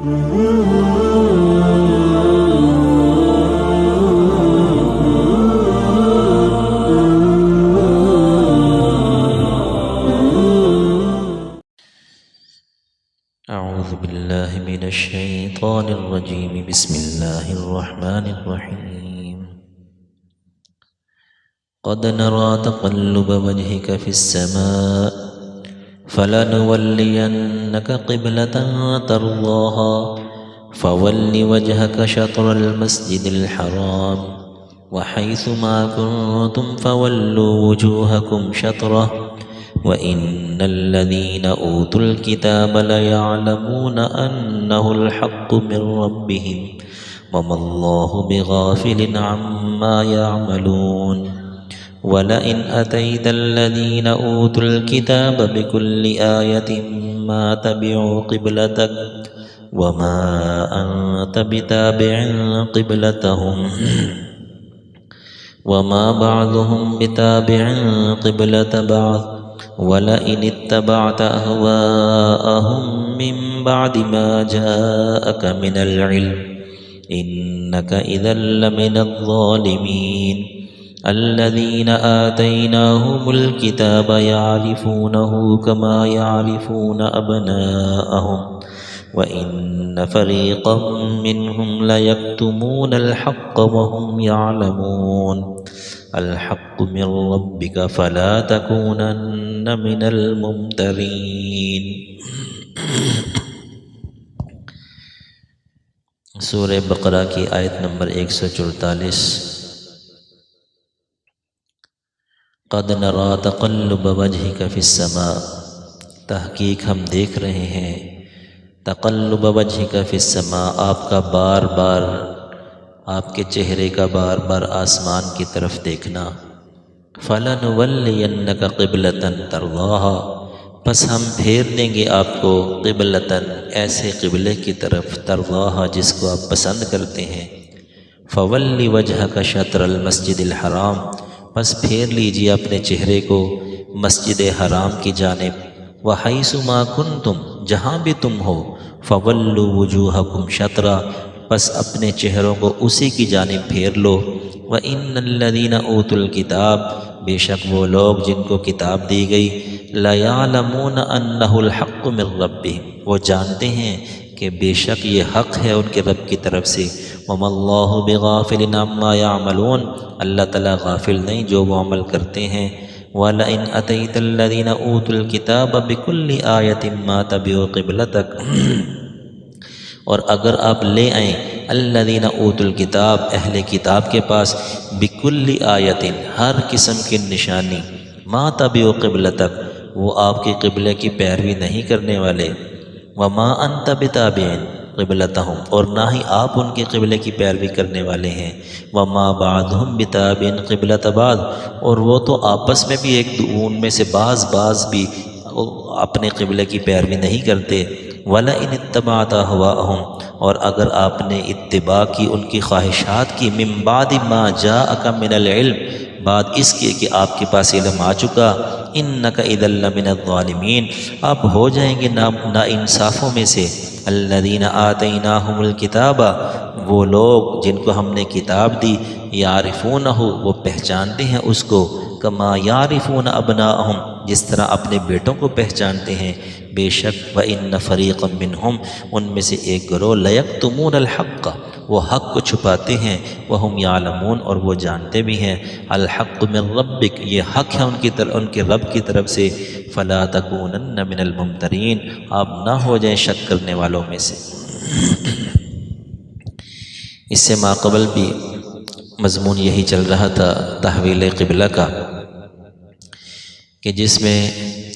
أعوذ بالله من الشيطان الرجيم بسم الله الرحمن الرحيم قد نرى تقلب وجهك في السماء فلنولينك قبلة ترضاها فول وجهك شطر المسجد الحرام وحيث ما كنتم فولوا وجوهكم شطره وَإِنَّ الَّذِينَ أُوتُوا الْكِتَابَ لَيَعْلَمُونَ أَنَّهُ الْحَقُّ مِنْ رَبِّهِمْ وَمَا اللَّهُ بِغَافِلٍ عَمَّا يَعْمَلُونَ وَلَئِنْ أَتَيْتَ الَّذِينَ أُوتُوا الْكِتَابَ بِكُلِّ آيَةٍ مَا تَبِعُوا قِبْلَتَكَ وَمَا أَنْتَ بِتَابِعٍ قِبْلَتَهُمْ وَمَا بَعْضُهُمْ بِتَابِعٍ قِبْلَةَ بَعْضٍ وَلَئِنِ اتَّبَعْتَ أَهْوَاءَهُمْ مِنْ بَعْدِ مَا جَاءَكَ مِنَ الْعِلْمِ إِنَّكَ إِذًا لَمِنَ الظَّالِمِينَ الَّذِينَ آتَيْنَاهُمُ الْكِتَابَ يَعْرِفُونَهُ كَمَا يَعْرِفُونَ أَبْنَاءَهُمْ وَإِنَّ فَرِيقًا مِّنْهُمْ لَيَكْتُمُونَ الْحَقَّ وَهُمْ يَعْلَمُونَ الْحَقُّ مِنْ رَبِّكَ فَلَا تَكُونَنَّ مِنَ الْمُمْتَرِينَ۔ سورہ بقرہ کی آیت نمبر 144۔ قد نرى تقلب وجهك في السماء، تحقیق ہم دیکھ رہے ہیں تقلب وجهك في السماء، آپ کا بار بار آپ کے چہرے کا بار بار آسمان کی طرف دیکھنا۔ فَلَنُوَلِّيَنَّكَ قِبْلَةً تَرْضَاهَا، پس ہم پھیر دیں گے آپ کو قبلتاً، ایسے قبلے کی طرف، ترضاها جس کو آپ پسند کرتے ہیں۔ فَوَلِّ وَجْهَكَ شَطْرَ الْمَسْجِدِ الْحَرَامِ، پس پھیر لیجئے اپنے چہرے کو مسجد حرام کی جانب۔ وَحَيْثُ مَا كُنْتُمْ، جہاں بھی تم ہو، فَوَلُّوا وُجُوهَكُمْ شَطْرًا، پس اپنے چہروں کو اسی کی جانب پھیر لو۔ وَإِنَّ الَّذِينَ أُوتُوا الْكِتَابَ، بے شک وہ لوگ جن کو کتاب دی گئی، لَيَعْلَمُونَ أَنَّهُ الْحَقُّ مِنْ رَبِّهِمْ، وہ جانتے ہیں کہ بے شک یہ حق ہے ان کے رب کی طرف سے۔ وَمَا اللَّهُ بِغَافِلٍ عَمَّا يَعْمَلُونَ، اللہ تعالیٰ غافل نہیں جو وہ عمل کرتے ہیں۔ وَلَئِنْ أَتَيْتَ الَّذِينَ أُوتُوا الْكِتَابَ بِكُلِّ آيَةٍ مَا تَبِعُوا قِبْلَتَكَ، اور اگر آپ لے آئیں الذین اوتوا الکتاب، اہل کتاب کے پاس، بکل آیت، ہر قسم کی نشانی، ما تبعوا قبلتک، وہ آپ کے قبلے کی پیروی نہیں کرنے والے۔ وما انت بتابع قبلتہم، اور نہ ہی آپ ان کے قبلے کی پیروی کرنے والے ہیں۔ وما بعضهم بتابع قبلۃ بعض، اور وہ تو آپس میں بھی ان میں سے بعض بھی اپنے قبلے کی پیروی نہیں کرتے۔ وَلَئِنِ اتَّبَعْتَ أَهْوَاءَهُمْ، اور اگر آپ نے اتباع کی ان کی خواہشات کی، مِن بَعْدِ مَا جَاءَكَ مِنَ الْعِلْمِ، بعد اس کے کہ آپ کے پاس علم آ چکا، إِنَّكَ إِذًا لَمِنَ الظَّالِمِينَ، آپ ہو جائیں گے ناانصافوں میں سے۔ الَّذِينَ آتَيْنَاهُمُ الْكِتَابَ، وہ لوگ جن کو ہم نے کتاب دی، يَعْرِفُونَهُ، وہ پہچانتے ہیں اس کو، كَمَا يَعْرِفُونَ أَبْنَاءَهُمْ، جس طرح اپنے بیٹوں کو پہچانتے ہیں۔ بے شک وَإِنَّ فَرِيقًا مِّنْهُمْ، ان میں سے ایک گروہ، لَيَكْتُمُونَ الْحَقَّ، وہ حق کو چھپاتے ہیں، وَهُمْ يَعْلَمُونَ، اور وہ جانتے بھی ہیں۔ الْحَقُّ مِنْ رَبِّكَ، یہ حق ہے ان کے رب کی طرف سے۔ فَلَا تَكُونَنَّ مِنَ الْمُمْتَرِينَ، آپ نہ ہو جائیں شک کرنے والوں میں سے۔ اس سے ماقبل بھی مضمون یہی چل رہا تھا تحویل قبلہ کا، کہ جس میں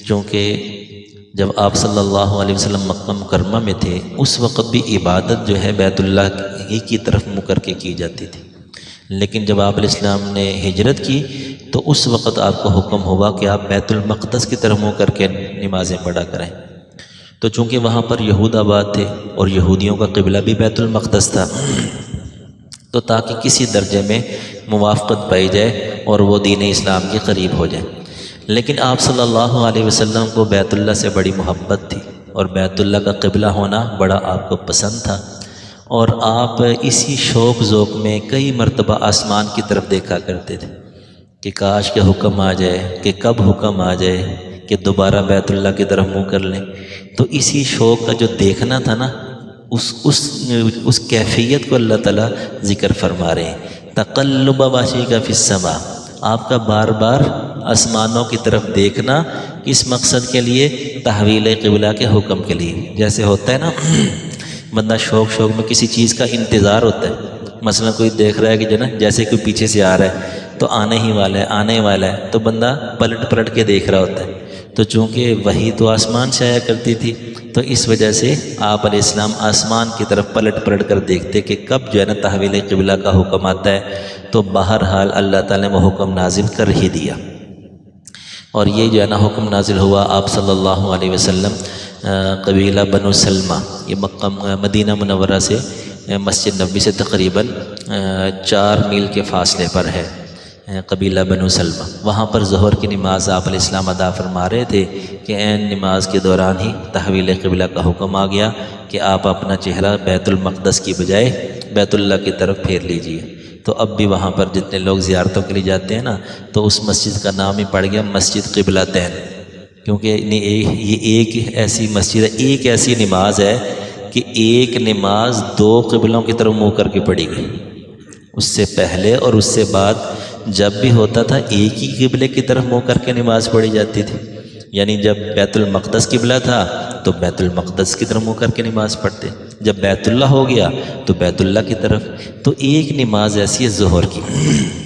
چونکہ جب آپ صلی اللہ علیہ وسلم مکہ مکرمہ میں تھے، اس وقت بھی عبادت جو ہے بیت اللہ ہی کی طرف منہ کر کے کی جاتی تھی، لیکن جب آپ علیہ السلام نے ہجرت کی تو اس وقت آپ کو حکم ہوا کہ آپ بیت المقدس کی طرف منہ کر کے نمازیں پڑھا کریں۔ تو چونکہ وہاں پر یہود آباد تھے اور یہودیوں کا قبلہ بھی بیت المقدس تھا، تو تاکہ کسی درجے میں موافقت پائی جائے اور وہ دین اسلام کے قریب ہو جائے، لیکن آپ صلی اللہ علیہ وسلم کو بیت اللہ سے بڑی محبت تھی اور بیت اللہ کا قبلہ ہونا بڑا آپ کو پسند تھا، اور آپ اسی شوق ذوق میں کئی مرتبہ آسمان کی طرف دیکھا کرتے تھے کہ کاش کے حکم آ جائے، کہ کب حکم آ جائے کہ دوبارہ بیت اللہ کی طرف منہ کر لیں۔ تو اسی شوق کا جو دیکھنا تھا نا، اس کیفیت کو اللہ تعالیٰ ذکر فرما رہے ہیں۔ تقلب وجهک فی السماء، آپ کا بار بار آسمانوں کی طرف دیکھنا کس مقصد کے لیے؟ تحویل قبلہ کے حکم کے لیے۔ جیسے ہوتا ہے نا بندہ شوق میں کسی چیز کا انتظار ہوتا ہے، مثلا کوئی دیکھ رہا ہے کہ جو نا جیسے کوئی پیچھے سے آ رہا ہے تو آنے ہی والا ہے، آنے والا ہے، تو بندہ پلٹ کے دیکھ رہا ہوتا ہے۔ تو چونکہ وحی تو آسمان سے آیا کرتی تھی، تو اس وجہ سے آپ علیہ السلام آسمان کی طرف پلٹ کر دیکھتے کہ کب جو ہے نا تحویل قبلہ کا حکم آتا ہے۔ تو بہرحال اللہ تعالیٰ نے وہ حکم نازل کر ہی دیا، اور یہ جو ہے نا حکم نازل ہوا آپ صلی اللہ علیہ وسلم قبیلہ بنو سلمہ، یہ مدینہ منورہ سے مسجد نبوی سے تقریباً 4 میل کے فاصلے پر ہے قبیلہ بنو سلمہ۔ وہاں پر ظہر کی نماز آپ علیہ السلام ادا فرما رہے تھے کہ عین نماز کے دوران ہی تحویل قبلہ کا حکم آ گیا کہ آپ اپنا چہرہ بیت المقدس کی بجائے بیت اللہ کی طرف پھیر لیجئے۔ تو اب بھی وہاں پر جتنے لوگ زیارتوں کے لیے جاتے ہیں نا، تو اس مسجد کا نام ہی پڑ گیا مسجد قبلتین، کیونکہ یہ ایک ایسی مسجد ہے، ایک ایسی نماز ہے کہ ایک نماز 2 قبلوں کی طرف منہ کر کے پڑھی گئی۔ اس سے پہلے اور اس سے بعد جب بھی ہوتا تھا ایک ہی قبلے کی طرف منہ کر کے نماز پڑھی جاتی تھی، یعنی جب بیت المقدس قبلہ تھا تو بیت المقدس کی طرف منہ کر کے نماز پڑھتے، جب بیت اللہ ہو گیا تو بیت اللہ کی طرف۔ تو ایک نماز ایسی ہے ظہر کی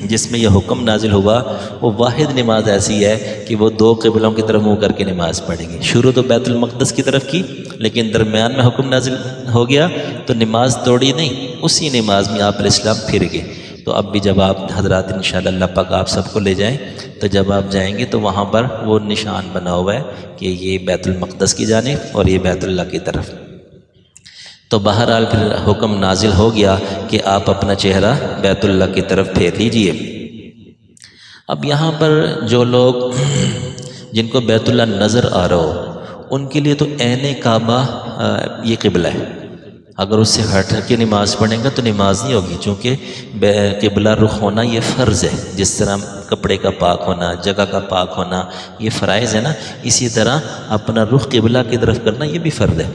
جس میں یہ حکم نازل ہوا، وہ واحد نماز ایسی ہے کہ وہ 2 قبلوں کی طرف منہ کر کے نماز پڑھیں گے۔ شروع تو بیت المقدس کی طرف کی، لیکن درمیان میں حکم نازل ہو گیا تو نماز توڑی نہیں، اسی نماز میں آپ علیہ السلام پھر گئے۔ تو اب بھی جب آپ حضرات انشاءاللہ اللہ پاک آپ سب کو لے جائیں تو جب آپ جائیں گے تو وہاں پر وہ نشان بنا ہوا ہے کہ یہ بیت المقدس کی جانب اور یہ بیت اللہ کی طرف۔ تو بہرحال پھر حکم نازل ہو گیا کہ آپ اپنا چہرہ بیت اللہ کی طرف پھیر لیجئے۔ اب یہاں پر جو لوگ جن کو بیت اللہ نظر آ رہا ہو ان کے لیے تو عین کعبہ یہ قبلہ ہے، اگر اس سے ہٹ کے نماز پڑھیں گا تو نماز نہیں ہوگی، چونکہ قبلہ رخ ہونا یہ فرض ہے، جس طرح کپڑے کا پاک ہونا، جگہ کا پاک ہونا یہ فرائض ہے نا، اسی طرح اپنا رخ قبلہ کی طرف کرنا یہ بھی فرض ہے۔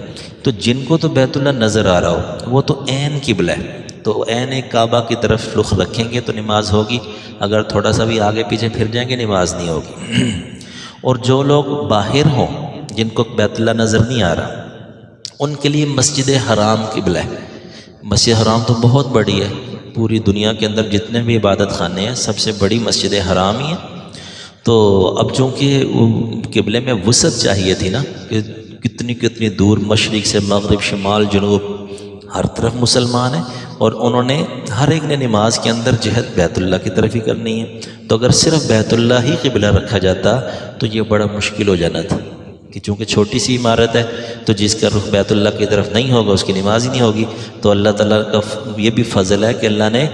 تو جن کو تو بیت اللہ نظر آ رہا ہو وہ تو عین قبلہ ہے، تو عین کعبہ کی طرف رخ رکھیں گے تو نماز ہوگی، اگر تھوڑا سا بھی آگے پیچھے پھر جائیں گے نماز نہیں ہوگی۔ اور جو لوگ باہر ہوں جن کو بیت اللہ نظر نہیں آ رہا ان کے لیے مسجد حرام قبلہ ہے۔ مسجد حرام تو بہت بڑی ہے، پوری دنیا کے اندر جتنے بھی عبادت خانے ہیں سب سے بڑی مسجد حرام ہی ہے۔ تو اب چونکہ قبلے میں وسعت چاہیے تھی نا، کہ کتنی دور مشرق سے مغرب، شمال، جنوب ہر طرف مسلمان ہیں، اور انہوں نے ہر ایک نے نماز کے اندر جہت بیت اللہ کی طرف ہی کرنی ہے۔ تو اگر صرف بیت اللہ ہی قبلہ رکھا جاتا تو یہ بڑا مشکل ہو جانا تھا، کہ چونکہ چھوٹی سی عمارت ہے تو جس کا رخ بیت اللہ کی طرف نہیں ہوگا اس کی نماز ہی نہیں ہوگی۔ تو اللہ تعالیٰ کا یہ بھی فضل ہے کہ اللہ نے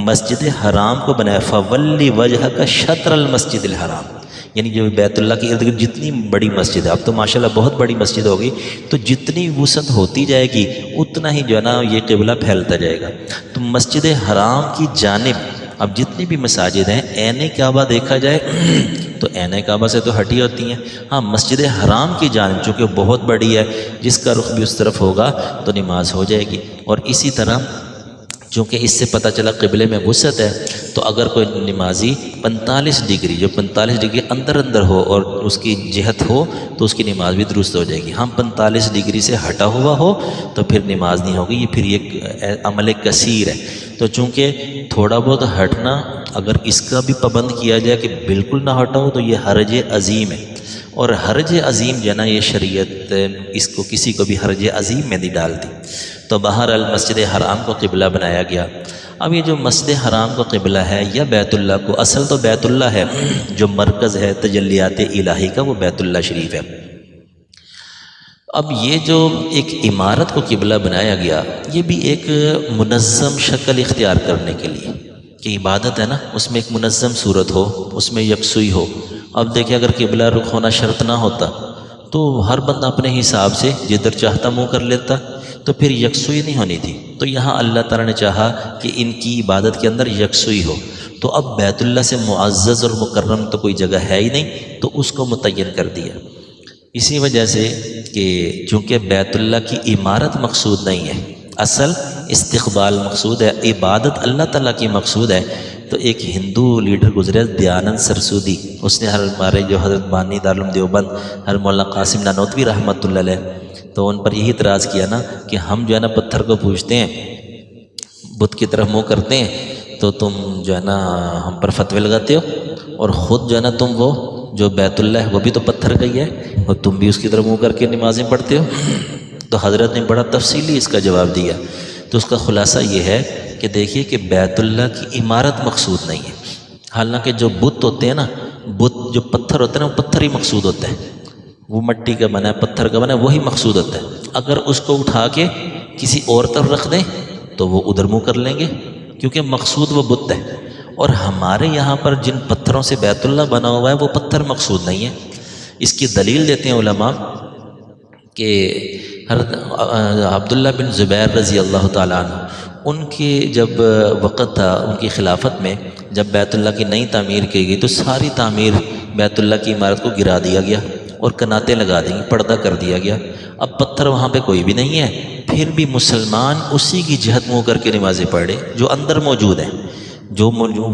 مسجد حرام کو بنایا، فَوَلِّ وَجْهَكَ شَطْرَ الْمَسْجِدِ الْحَرَامِ، یعنی جو بیت اللہ کے ارد گرد جتنی بڑی مسجد ہے، اب تو ماشاءاللہ بہت بڑی مسجد ہوگی، تو جتنی وسعت ہوتی جائے گی اتنا ہی جو ہے نا یہ قبلہ پھیلتا جائے گا۔ تو مسجد حرام کی جانب اب جتنی بھی مساجد ہیں عین کعبہ دیکھا جائے تو عین کعبہ سے تو ہٹی ہوتی ہیں، ہاں مسجد حرام کی جانب چونکہ بہت بڑی ہے، جس کا رخ بھی اس طرف ہوگا تو نماز ہو جائے گی۔ اور اسی طرح چونکہ اس سے پتہ چلا قبلے میں وسعت ہے، تو اگر کوئی نمازی 45 ڈگری جو 45 ڈگری اندر ہو اور اس کی جہت ہو تو اس کی نماز بھی درست ہو جائے گی۔ ہم 45 ڈگری سے ہٹا ہوا ہو تو پھر نماز نہیں ہوگی، یہ پھر یہ عمل کثیر ہے۔ تو چونکہ تھوڑا بہت ہٹنا اگر اس کا بھی پابند کیا جائے کہ بالکل نہ ہٹا ہو تو یہ حرج عظیم ہے، اور حرج عظیم جو ہے نا یہ شریعت اس کو کسی کو بھی حرج عظیم میں نہیں ڈالتی۔ تو بہرحال مسجد حرام کو قبلہ بنایا گیا۔ اب یہ جو مسجد حرام کو قبلہ ہے یا بیت اللہ کو، اصل تو بیت اللہ ہے، جو مرکز ہے تجلیات الہی کا وہ بیت اللہ شریف ہے۔ اب یہ جو ایک عمارت کو قبلہ بنایا گیا یہ بھی ایک منظم شکل اختیار کرنے کے لیے، کہ عبادت ہے نا اس میں ایک منظم صورت ہو، اس میں یکسوئی ہو۔ اب دیکھیں اگر قبلہ رخ ہونا شرط نہ ہوتا تو ہر بندہ اپنے حساب سے جدھر چاہتا منہ کر لیتا، تو پھر یکسوئی نہیں ہونی تھی۔ تو یہاں اللہ تعالیٰ نے چاہا کہ ان کی عبادت کے اندر یکسوئی ہو، تو اب بیت اللہ سے معزز اور مکرم تو کوئی جگہ ہے ہی نہیں، تو اس کو متعین کر دیا۔ اسی وجہ سے کہ چونکہ بیت اللہ کی عمارت مقصود نہیں ہے، اصل استقبال مقصود ہے، عبادت اللہ تعالیٰ کی مقصود ہے۔ تو ایک ہندو لیڈر گزرے دیانند سرسودی، اس نے ہمارے جو حضرت بانی دارالعلوم دیوبند حضرت مولانا قاسم نانوتوی رحمۃ اللہ علیہ، تو ان پر یہی اعتراض کیا نا کہ ہم جو ہے نا پتھر کو پوجتے ہیں، بت کی طرف منہ کرتے ہیں، تو تم جو ہے نا ہم پر فتوے لگاتے ہو، اور خود جو ہے نا تم وہ جو بیت اللہ ہے وہ بھی تو پتھر کا ہی ہے، اور تم بھی اس کی طرف منہ کر کے نمازیں پڑھتے ہو۔ تو حضرت نے بڑا تفصیلی اس کا جواب دیا۔ تو اس کا خلاصہ یہ ہے کہ دیکھیے کہ بیت اللہ کی عمارت مقصود نہیں ہے، حالانکہ جو بت ہوتے ہیں نا، بت جو پتھر ہوتے ہیں نا، وہ پتھر ہی مقصود ہوتا ہے، وہ مٹی کا بنا ہے، پتھر کا بنا ہے، وہی مقصود ہوتا ہے۔ اگر اس کو اٹھا کے کسی اور طرف رکھ دیں تو وہ ادھر منہ کر لیں گے، کیونکہ مقصود وہ بت ہے۔ اور ہمارے یہاں پر جن پتھروں سے بیت اللہ بنا ہوا ہے وہ پتھر مقصود نہیں ہے۔ اس کی دلیل دیتے ہیں علماء کہ حضرت عبداللہ بن زبیر رضی اللہ تعالیٰ عنہ، ان کے جب وقت تھا ان کی خلافت میں، جب بیت اللہ کی نئی تعمیر کی گئی تو ساری تعمیر بیت اللہ کی عمارت کو گرا دیا گیا اور کناتیں لگا دی، پردہ کر دیا گیا۔ اب پتھر وہاں پہ کوئی بھی نہیں ہے، پھر بھی مسلمان اسی کی جہت منہ کر کے نمازیں پڑھے جو اندر موجود ہیں،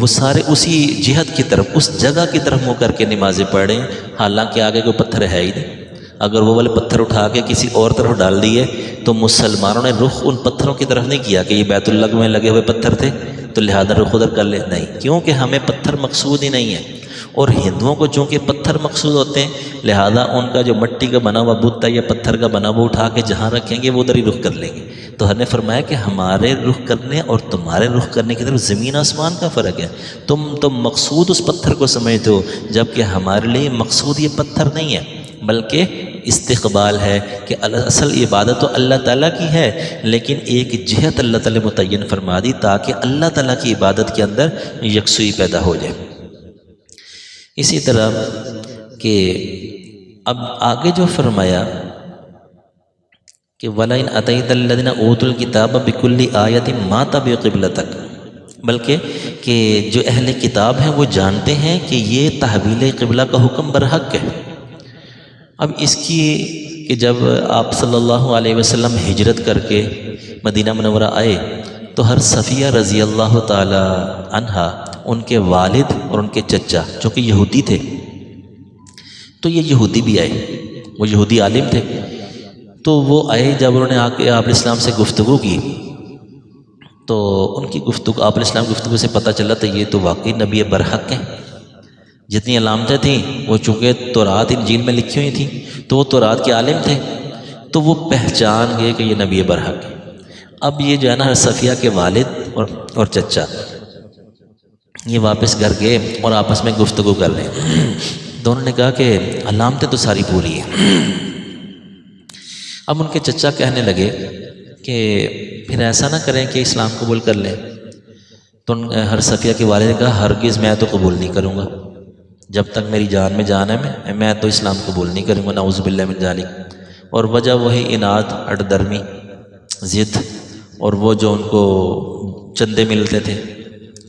وہ سارے اسی جہت کی طرف، اس جگہ کی طرف منہ کر کے نمازیں پڑھیں، حالانکہ آگے کوئی پتھر ہے ہی نہیں۔ اگر وہ والے پتھر اٹھا کے کسی اور طرف ڈال دیے تو مسلمانوں نے رخ ان پتھروں کی طرف نہیں کیا کہ یہ بیت اللہ میں لگے ہوئے پتھر تھے تو لہذا رخ ادھر کر لے، نہیں، کیونکہ ہمیں پتھر مقصود ہی نہیں ہے۔ اور ہندوؤں کو چونکہ پتھر مقصود ہوتے ہیں، لہذا ان کا جو مٹی کا بنا ہوا بت ہے یا پتھر کا بنا ہوا اٹھا کے جہاں رکھیں گے وہ ادھر ہی رخ کر لیں گے۔ تو ہم نے فرمایا کہ ہمارے رخ کرنے اور تمہارے رخ کرنے کی طرف زمین آسمان کا فرق ہے۔ تم مقصود اس پتھر کو سمجھتے ہو، جبکہ ہمارے لیے مقصود یہ پتھر نہیں ہے، بلکہ استقبال ہے کہ اصل عبادت تو اللہ تعالیٰ کی ہے، لیکن ایک جہت اللہ تعالیٰ متعین فرما دی تاکہ اللہ تعالیٰ کی عبادت کے اندر یکسوئی پیدا ہو جائے۔ اسی طرح کہ اب آگے جو فرمایا کہ وَلَئِنْ أَتَيْتَ الَّذِينَ أُوتُوا الْكِتَابَ بِكُلِّ آيَةٍ مَا تَبِعُوا قِبْلَتَكَ، بلکہ کہ جو اہل کتاب ہیں وہ جانتے ہیں کہ یہ تحویل قبلہ کا حکم برحق ہے۔ اب اس کی کہ جب آپ صلی اللہ علیہ وسلم ہجرت کر کے مدینہ منورہ آئے تو ہر صفیہ رضی اللہ تعالی عنہا، ان کے والد اور ان کے چچا جو کہ یہودی تھے، تو یہ یہودی بھی آئے، وہ یہودی عالم تھے، تو وہ آئے، جب انہوں نے آ کے آپ اسلام سے گفتگو کی تو ان کی گفتگو، آپ اسلام گفتگو سے پتہ چلا تو یہ تو واقعی نبی برحق ہیں۔ جتنی علامتیں تھیں وہ چونکہ تورات انجیل میں لکھی ہوئی تھیں تو وہ تورات کے عالم تھے، تو وہ پہچان گئے کہ یہ نبی برحق ہے۔ اب یہ جو ہے نا صفیہ کے والد اور چچا یہ واپس گھر گئے اور آپس میں گفتگو کر رہے ہیں، دونوں نے کہا کہ علامتیں تو ساری پوری ہیں۔ اب ان کے چچا کہنے لگے کہ پھر ایسا نہ کریں کہ اسلام قبول کر لیں، تو ہر صفیہ کے والد نے کہا ہرگز میں تو قبول نہیں کروں گا، جب تک میری جان میں جان ہے میں تو اسلام قبول نہیں کروں گا، نعوذ باللہ من ذالک۔ اور وجہ وہی اناد، اٹ درمی، ضد، اور وہ جو ان کو چندے ملتے تھے،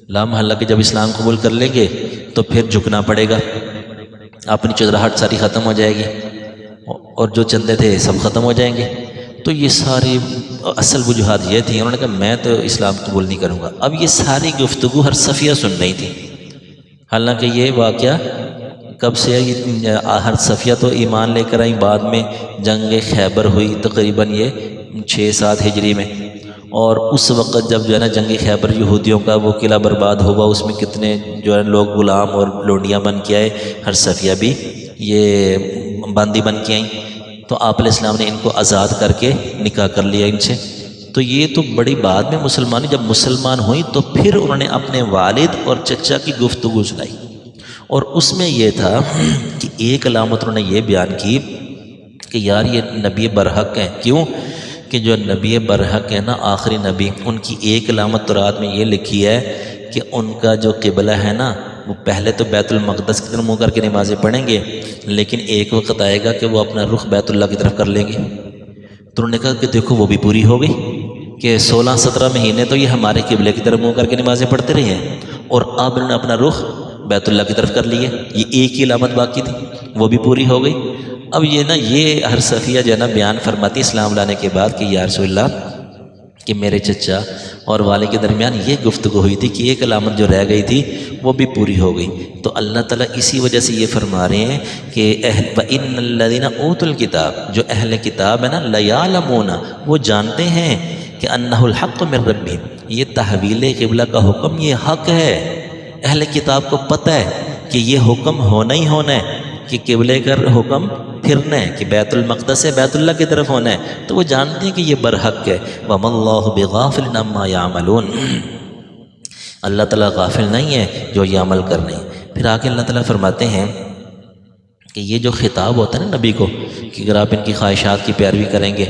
لا محالہ کہ جب اسلام قبول کر لیں گے تو پھر جھکنا پڑے گا، اپنی چودراہٹ ساری ختم ہو جائے گی اور جو چندے تھے سب ختم ہو جائیں گے۔ تو یہ ساری اصل وجوہات یہ تھیں، انہوں نے کہا میں تو اسلام قبول نہیں کروں گا۔ اب یہ ساری گفتگو ہر صفیہ سن رہی تھی، حالانکہ یہ واقعہ کب سے ہے، ہر صفیہ تو ایمان لے کر آئی، بعد میں جنگ خیبر ہوئی تقریباً یہ 6-7 ہجری میں، اور اس وقت جب جو ہے نا جنگ خیبر یہودیوں کا وہ قلعہ برباد ہوا، اس میں کتنے جو ہے لوگ غلام اور لونڈیاں بن کے آئے، ہر صفیہ بھی یہ باندی بن کے آئیں، تو آپ علیہ السلام نے ان کو آزاد کر کے نکاح کر لیا ان سے۔ تو یہ تو بڑی بعد میں مسلمان، جب مسلمان ہوئی تو پھر انہوں نے اپنے والد اور چچا کی گفتگو سنائی، اور اس میں یہ تھا کہ ایک علامت انہوں نے یہ بیان کی کہ یار یہ نبی برحق ہیں۔ کیوں کہ جو نبی برحق ہے نا، آخری نبی، ان کی ایک علامت تورات میں یہ لکھی ہے کہ ان کا جو قبلہ ہے نا وہ پہلے تو بیت المقدس کی طرف منہ کر کے نمازیں پڑھیں گے، لیکن ایک وقت آئے گا کہ وہ اپنا رخ بیت اللہ کی طرف کر لیں گے۔ تو انہوں نے کہا کہ دیکھو وہ بھی پوری ہو گئی کہ 16-17 مہینے تو یہ ہمارے قبلے کی طرف منہ کر کے نمازیں پڑھتے رہے ہیں، اور اب انہوں نے اپنا رخ بیت اللہ کی طرف کر لیے، یہ ایک ہی علامت باقی تھی، وہ بھی پوری ہو گئی۔ اب یہ ہر صفیہ جو ہے نا بیان فرماتی اسلام لانے کے بعد کہ یا رسول اللہ کہ میرے چچا اور والد کے درمیان یہ گفتگو ہوئی تھی کہ ایک علامت جو رہ گئی تھی وہ بھی پوری ہو گئی۔ تو اللہ تعالیٰ اسی وجہ سے یہ فرما رہے ہیں کہ وَإِنَّ الَّذِينَ أُوتُوا الْكِتَابَ، جو اہل کتاب ہے نا، لَيَعْلَمُونَ، وہ جانتے ہیں کہ أَنَّهُ الْحَقُّ مِن رَبِّهِمْ، یہ تحویل قبلہ کا حکم یہ حق ہے۔ اہل کتاب کو پتہ ہے کہ یہ حکم ہونا ہی ہونا ہے کہ قبلے کا حکم پھرنا ہے، کہ بیت المقدس سے بیت اللہ کی طرف ہونا ہے، تو وہ جانتے ہیں کہ یہ برحق ہے۔ وَمَا اللَّهُ بِغَافِلٍ عَمَّا يَعْمَلُونَ، اللہ تعالیٰ غافل نہیں ہے جو یہ عمل کرنے ہیں۔ پھر آگے اللہ تعالیٰ فرماتے ہیں کہ یہ جو خطاب ہوتا ہے نا نبی کو کہ اگر آپ ان کی خواہشات کی پیروی کریں گے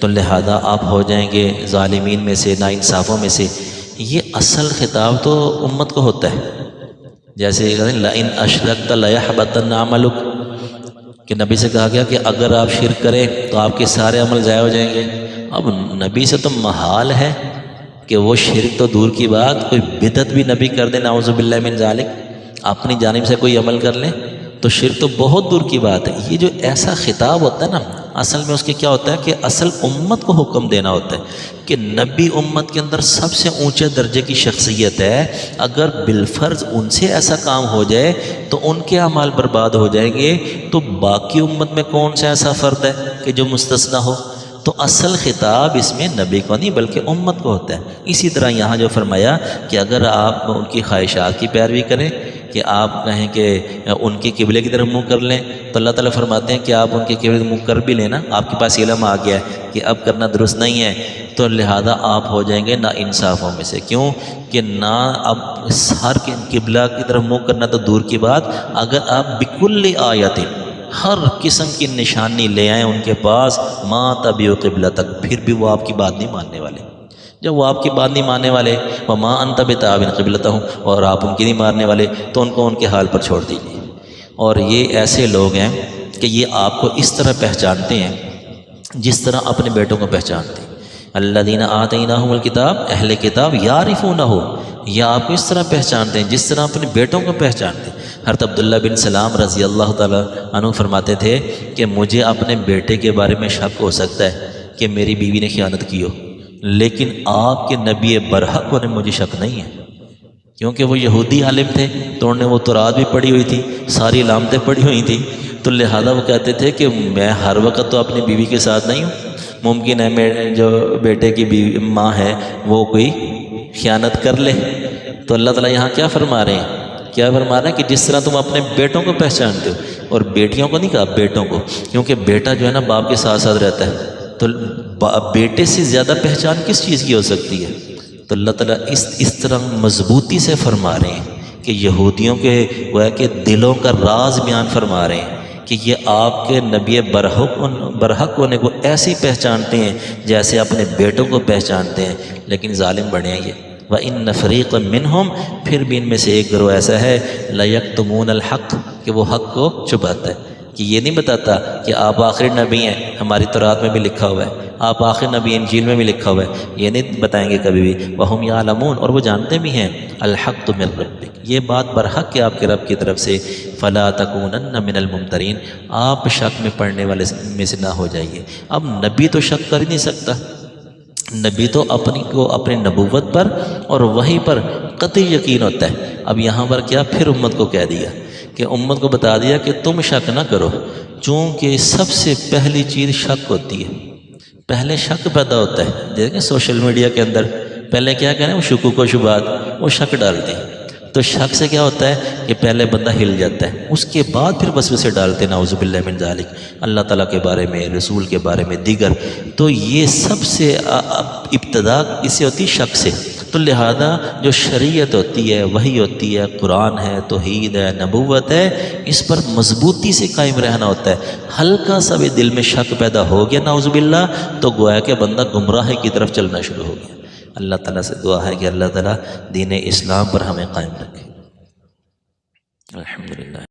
تو لہذا آپ ہو جائیں گے ظالمین میں سے، ناانصافوں میں سے، یہ اصل خطاب تو امت کو ہوتا ہے۔ جیسے لَإِنْ أَشْرَكْتَ لَيَحْبَطَنَّ عَمَلُكَ، کہ نبی سے کہا گیا کہ اگر آپ شرک کریں تو آپ کے سارے عمل ضائع ہو جائیں گے۔ اب نبی سے تو محال ہے کہ وہ شرک تو دور کی بات، کوئی بدعت بھی نبی کر دے نعوذ باللہ من ذالک، اپنی جانب سے کوئی عمل کر لیں تو شرک تو بہت دور کی بات ہے۔ یہ جو ایسا خطاب ہوتا ہے نا، اصل میں اس کے کیا ہوتا ہے کہ اصل امت کو حکم دینا ہوتا ہے کہ نبی امت کے اندر سب سے اونچے درجے کی شخصیت ہے، اگر بالفرض ان سے ایسا کام ہو جائے تو ان کے اعمال برباد ہو جائیں گے، تو باقی امت میں کون سا ایسا فرد ہے کہ جو مستثنیٰ ہو؟ تو اصل خطاب اس میں نبی کو نہیں بلکہ امت کو ہوتا ہے۔ اسی طرح یہاں جو فرمایا کہ اگر آپ ان کی خواہشات کی پیروی کریں، کہ آپ کہیں کہ ان کے قبلے کی طرف منہ کر لیں، تو اللہ تعالیٰ فرماتے ہیں کہ آپ ان کے قبلے منہ کر بھی لینا، آپ کے پاس علم آ گیا ہے کہ اب کرنا درست نہیں ہے، تو لہذا آپ ہو جائیں گے نا انصافوں میں سے۔ کیوں کہ نہ اب ہر قبلہ کی طرف منہ کرنا تو دور کی بات، اگر آپ بکل آیت، ہر قسم کی نشانی لے آئیں ان کے پاس، ما تبعوا قبلتک، پھر بھی وہ آپ کی بات نہیں ماننے والے۔ جب وہ آپ کی بات نہیں ماننے والے، وما انت بتابع قبلتہم، اور آپ ان کی نہیں ماننے والے، تو ان کو ان کے حال پر چھوڑ دیجیے۔ اور یہ ایسے لوگ ہیں کہ یہ آپ کو اس طرح پہچانتے ہیں جس طرح اپنے بیٹوں کو پہچانتے ہیں۔ الذین آتیناہم الکتاب، اہل کتاب، یعرفونہ، یا آپ کو اس طرح پہچانتے ہیں جس طرح اپنے بیٹوں کو پہچانتے ہیں۔ حضرت عبداللہ بن سلام رضی اللہ تعالیٰ عنہ فرماتے تھے کہ مجھے اپنے بیٹے کے بارے میں شک ہو سکتا ہے کہ میری بیوی نے خیانت کی ہو، لیکن آپ کے نبی برحق ہونے مجھے شک نہیں ہے، کیونکہ وہ یہودی عالم تھے تو انہوں نے وہ تورات بھی پڑھی ہوئی تھی، ساری علامتیں پڑھی ہوئی تھیں، تو لہذا وہ کہتے تھے کہ میں ہر وقت تو اپنی بیوی کے ساتھ نہیں ہوں، ممکن ہے میرے جو بیٹے کی بیوی ماں ہے وہ کوئی خیانت کر لے۔ تو اللہ تعالیٰ یہاں کیا فرما رہے ہیں؟ کیا فرما رہے ہیں کہ جس طرح تم اپنے بیٹوں کو پہچانتے ہو، اور بیٹیوں کو نہیں کہا، بیٹوں کو، کیونکہ بیٹا جو ہے نا باپ کے ساتھ ساتھ رہتا ہے، تو بیٹے سے زیادہ پہچان کس چیز کی ہو سکتی ہے؟ تو اللہ تعالیٰ اس طرح مضبوطی سے فرما رہے ہیں کہ یہودیوں کے گویا کہ دلوں کا راز بیان فرما رہے ہیں کہ یہ آپ کے نبی برحق ہونے کو ایسے پہچانتے ہیں جیسے اپنے بیٹوں کو پہچانتے ہیں، لیکن ظالم بڑے ہیں یہ۔ وَإِنَّ فَرِيقًا مِّنْهُمْ، پھر بھی ان میں سے ایک گروہ ایسا ہے لَيَكْتُمُونَ الْحَقَّ، کہ وہ حق کو چھپاتا ہے، کہ یہ نہیں بتاتا کہ آپ آخری نبی ہیں، ہماری تورات میں بھی لکھا ہوا ہے، آپ آخری نبی انجیل میں بھی لکھا ہوا ہے، یہ نہیں بتائیں گے کبھی بھی۔ وَهُمْ يَعْلَمُونَ، اور وہ جانتے بھی ہیں الحق مِن ربک، یہ بات برحق ہے آپ کے رب کی طرف سے۔ فَلَا تَكُونَنَّ مِنَ الْمُمْتَرِينَ، آپ شک میں پڑنے والے میں سے نہ ہو جائیے۔ اب نبی تو شک کر ہی نہیں سکتا، نبی تو اپنی نبوت پر اور وحی پر قطعی یقین ہوتا ہے۔ اب یہاں پر کیا پھر امت کو کہہ دیا کہ امت کو بتا دیا کہ تم شک نہ کرو، چونکہ سب سے پہلی چیز شک ہوتی ہے، پہلے شک پیدا ہوتا ہے۔ دیکھیں سوشل میڈیا کے اندر پہلے کیا کہنا ہے، وہ شکوک و شبہات، وہ شک ڈالتے ہیں، تو شک سے کیا ہوتا ہے کہ پہلے بندہ ہل جاتا ہے، اس کے بعد پھر وسوسے ڈالتے ہیں نعوذ باللہ من ذالک، اللہ تعالیٰ کے بارے میں، رسول کے بارے میں، دیگر۔ تو یہ سب سے ابتدا اس سے ہوتی ہے شک سے۔ تو لہذا جو شریعت ہوتی ہے، وحی ہوتی ہے، قرآن ہے، توحید ہے، نبوت ہے، اس پر مضبوطی سے قائم رہنا ہوتا ہے۔ ہلکا سا بھی دل میں شک پیدا ہو گیا نعوذ باللہ، تو گویا کہ بندہ گمراہی کی طرف چلنا شروع ہو گیا۔ اللہ تعالیٰ سے دعا ہے کہ اللہ تعالیٰ دین اسلام پر ہمیں قائم رکھے۔ الحمدللہ۔